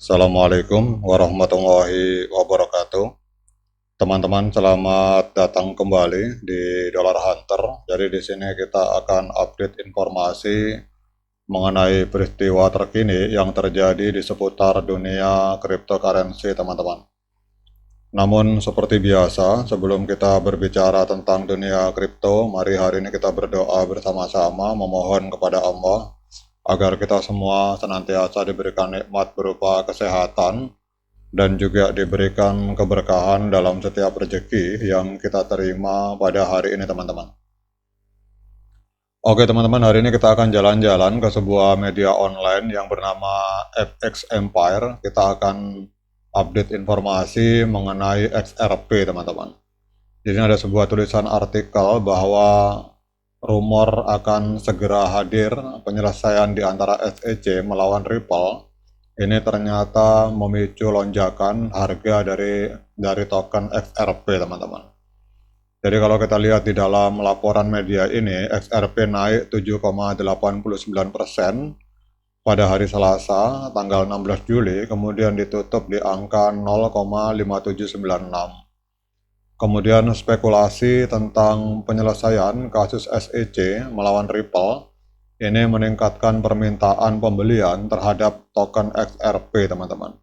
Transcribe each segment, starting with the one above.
Assalamualaikum warahmatullahi wabarakatuh. Teman-teman, selamat datang kembali di Dollar Hunter. Jadi di sini kita akan update informasi mengenai peristiwa terkini yang terjadi di seputar dunia cryptocurrency, teman-teman. Namun seperti biasa, sebelum kita berbicara tentang dunia kripto, mari hari ini kita berdoa bersama-sama memohon kepada Allah agar kita semua senantiasa diberikan nikmat berupa kesehatan dan juga diberikan keberkahan dalam setiap rezeki yang kita terima pada hari ini, teman-teman. Oke teman-teman, hari ini kita akan jalan-jalan ke sebuah media online yang bernama FX Empire. Kita akan update informasi mengenai XRP, teman-teman. Jadi ada sebuah tulisan artikel bahwa rumor akan segera hadir penyelesaian di antara SEC melawan Ripple. Ini ternyata memicu lonjakan harga dari token XRP, teman-teman. Jadi kalau kita lihat di dalam laporan media ini, XRP naik 7,89% pada hari Selasa, tanggal 16 Juli, kemudian ditutup di angka 0,5796. Kemudian spekulasi tentang penyelesaian kasus SEC melawan Ripple ini meningkatkan permintaan pembelian terhadap token XRP, teman-teman.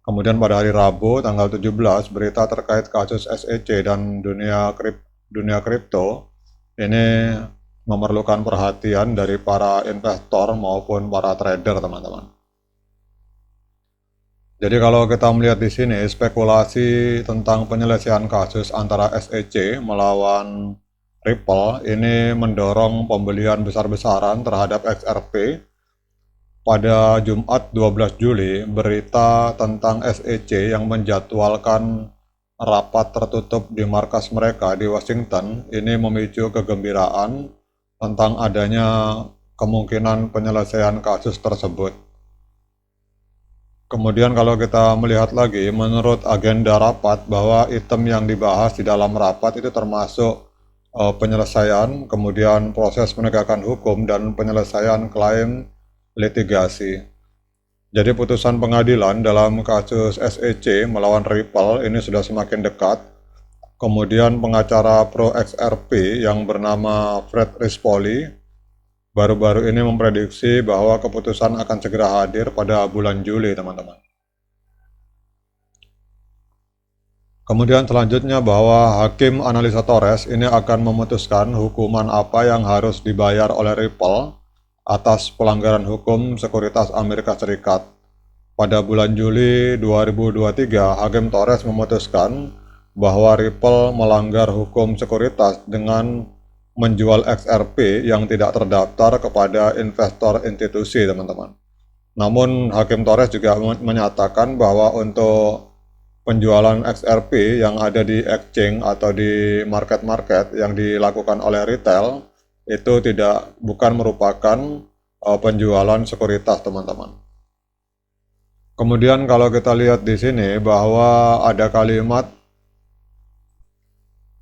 Kemudian pada hari Rabu tanggal 17, berita terkait kasus SEC dan dunia kripto ini memerlukan perhatian dari para investor maupun para trader, teman-teman. Jadi kalau kita melihat di sini spekulasi tentang penyelesaian kasus antara SEC melawan Ripple ini mendorong pembelian besar-besaran terhadap XRP. Pada Jumat 12 Juli, berita tentang SEC yang menjadwalkan rapat tertutup di markas mereka di Washington ini memicu kegembiraan tentang adanya kemungkinan penyelesaian kasus tersebut. Kemudian kalau kita melihat lagi, menurut agenda rapat bahwa item yang dibahas di dalam rapat itu termasuk penyelesaian, kemudian proses penegakan hukum dan penyelesaian klaim litigasi. Jadi putusan pengadilan dalam kasus SEC melawan Ripple ini sudah semakin dekat. Kemudian pengacara pro XRP yang bernama Fred Rispoli baru-baru ini memprediksi bahwa keputusan akan segera hadir pada bulan Juli, teman-teman. Kemudian selanjutnya bahwa Hakim Analisa Torres ini akan memutuskan hukuman apa yang harus dibayar oleh Ripple atas pelanggaran hukum sekuritas Amerika Serikat. Pada bulan Juli 2023, Hakim Torres memutuskan bahwa Ripple melanggar hukum sekuritas dengan menjual XRP yang tidak terdaftar kepada investor institusi, teman-teman. Namun Hakim Torres juga menyatakan bahwa untuk penjualan XRP yang ada di exchange atau di market-market yang dilakukan oleh retail itu bukan merupakan penjualan sekuritas, teman-teman. Kemudian kalau kita lihat di sini bahwa ada kalimat,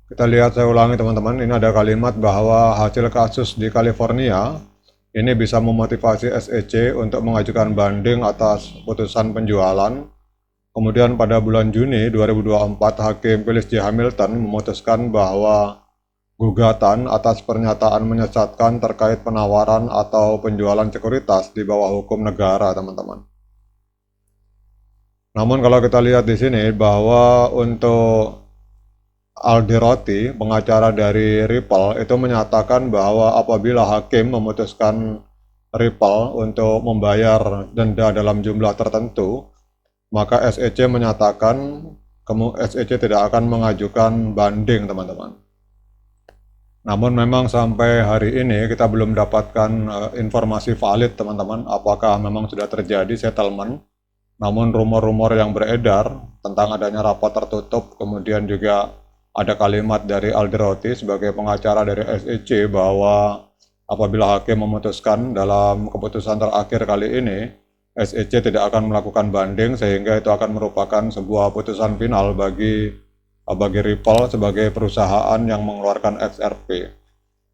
kita lihat saya ulangi teman-teman, ini ada kalimat bahwa hasil kasus di California ini bisa memotivasi SEC untuk mengajukan banding atas putusan penjualan. Kemudian pada bulan Juni 2024, Hakim Phyllis J. Hamilton memutuskan bahwa gugatan atas pernyataan menyesatkan terkait penawaran atau penjualan sekuritas di bawah hukum negara, teman-teman. Namun kalau kita lihat di sini bahwa untuk Aldi Roti, pengacara dari Ripple, itu menyatakan bahwa apabila hakim memutuskan Ripple untuk membayar denda dalam jumlah tertentu, maka SEC menyatakan SEC tidak akan mengajukan banding, teman-teman. Namun memang sampai hari ini kita belum dapatkan informasi valid, teman-teman, apakah memang sudah terjadi settlement. Namun rumor-rumor yang beredar tentang adanya rapat tertutup, kemudian juga ada kalimat dari Aldi Roti sebagai pengacara dari SEC bahwa apabila hakim memutuskan dalam keputusan terakhir kali ini, SEC tidak akan melakukan banding sehingga itu akan merupakan sebuah putusan final bagi Ripple sebagai perusahaan yang mengeluarkan XRP.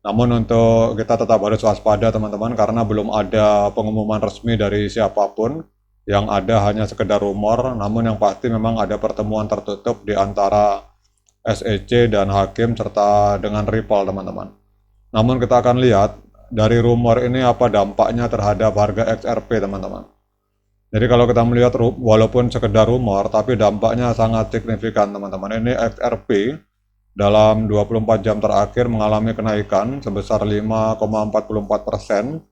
Namun untuk kita tetap harus waspada, teman-teman, karena belum ada pengumuman resmi dari siapapun yang ada hanya sekedar rumor, namun yang pasti memang ada pertemuan tertutup di antara SEC dan Hakim serta dengan Ripple, teman-teman. Namun kita akan lihat dari rumor ini apa dampaknya terhadap harga XRP, teman-teman. Jadi kalau kita melihat walaupun sekedar rumor, tapi dampaknya sangat signifikan, teman-teman. Ini XRP dalam 24 jam terakhir mengalami kenaikan sebesar 5,44%,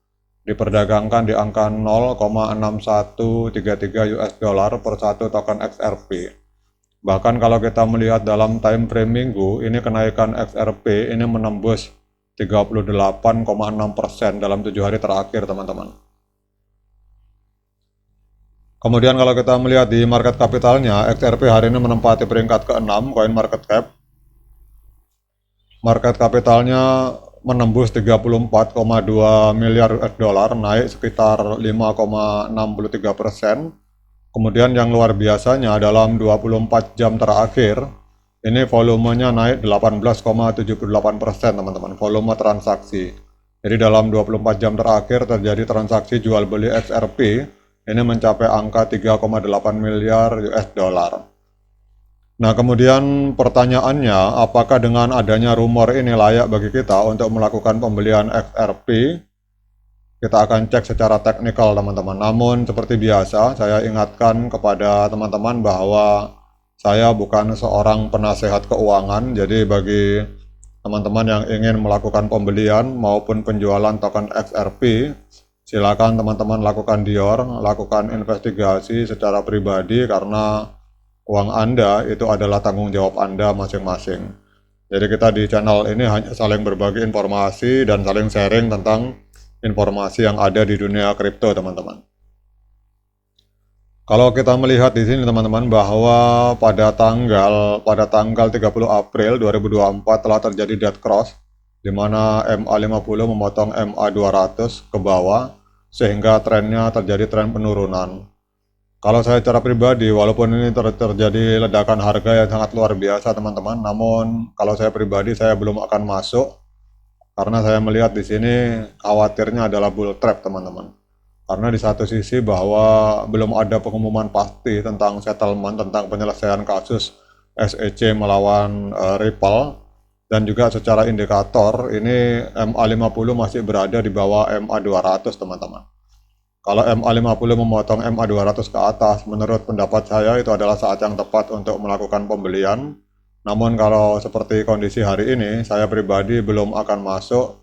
diperdagangkan di angka 0,6133 US dollar per satu token XRP. Bahkan kalau kita melihat dalam time frame minggu, ini kenaikan XRP ini menembus 38,6% dalam 7 hari terakhir, teman-teman. Kemudian kalau kita melihat di market capitalnya, XRP hari ini menempati peringkat ke-6 coin market cap. Market capitalnya menembus 34,2 miliar US dollar, naik sekitar 5,63%. Kemudian yang luar biasanya dalam 24 jam terakhir, ini volumenya naik 18,78%, teman-teman, volume transaksi. Jadi dalam 24 jam terakhir terjadi transaksi jual beli XRP, ini mencapai angka 3,8 miliar US dollar. Nah, kemudian pertanyaannya, apakah dengan adanya rumor ini layak bagi kita untuk melakukan pembelian XRP? Kita akan cek secara teknikal, teman-teman. Namun seperti biasa, saya ingatkan kepada teman-teman bahwa saya bukan seorang penasehat keuangan. Jadi bagi teman-teman yang ingin melakukan pembelian maupun penjualan token XRP, silakan teman-teman lakukan Dior, lakukan investigasi secara pribadi karena uang Anda itu adalah tanggung jawab Anda masing-masing. Jadi kita di channel ini hanya saling berbagi informasi dan saling sharing tentang informasi yang ada di dunia kripto, teman-teman. Kalau kita melihat di sini, teman-teman, bahwa pada tanggal 30 April 2024 telah terjadi dead cross, di mana MA50 memotong MA200 ke bawah, sehingga trennya terjadi tren penurunan. Kalau saya secara pribadi, walaupun ini terjadi ledakan harga yang sangat luar biasa, teman-teman, namun kalau saya pribadi saya belum akan masuk karena saya melihat di sini khawatirnya adalah bull trap, teman-teman. Karena di satu sisi bahwa belum ada pengumuman pasti tentang settlement, tentang penyelesaian kasus SEC melawan Ripple, dan juga secara indikator ini MA50 masih berada di bawah MA200, teman-teman. Kalau MA50 memotong MA200 ke atas, menurut pendapat saya itu adalah saat yang tepat untuk melakukan pembelian. Namun kalau seperti kondisi hari ini, saya pribadi belum akan masuk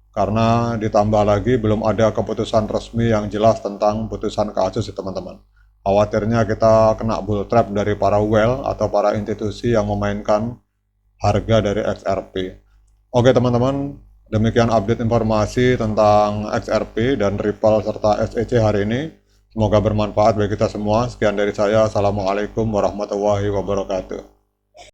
karena ditambah lagi belum ada keputusan resmi yang jelas tentang putusan kasus, teman-teman. Khawatirnya kita kena bull trap dari para whale atau para institusi yang memainkan harga dari XRP. Oke, teman-teman, demikian update informasi tentang XRP dan Ripple serta SEC hari ini. Semoga bermanfaat bagi kita semua. Sekian dari saya. Assalamualaikum warahmatullahi wabarakatuh.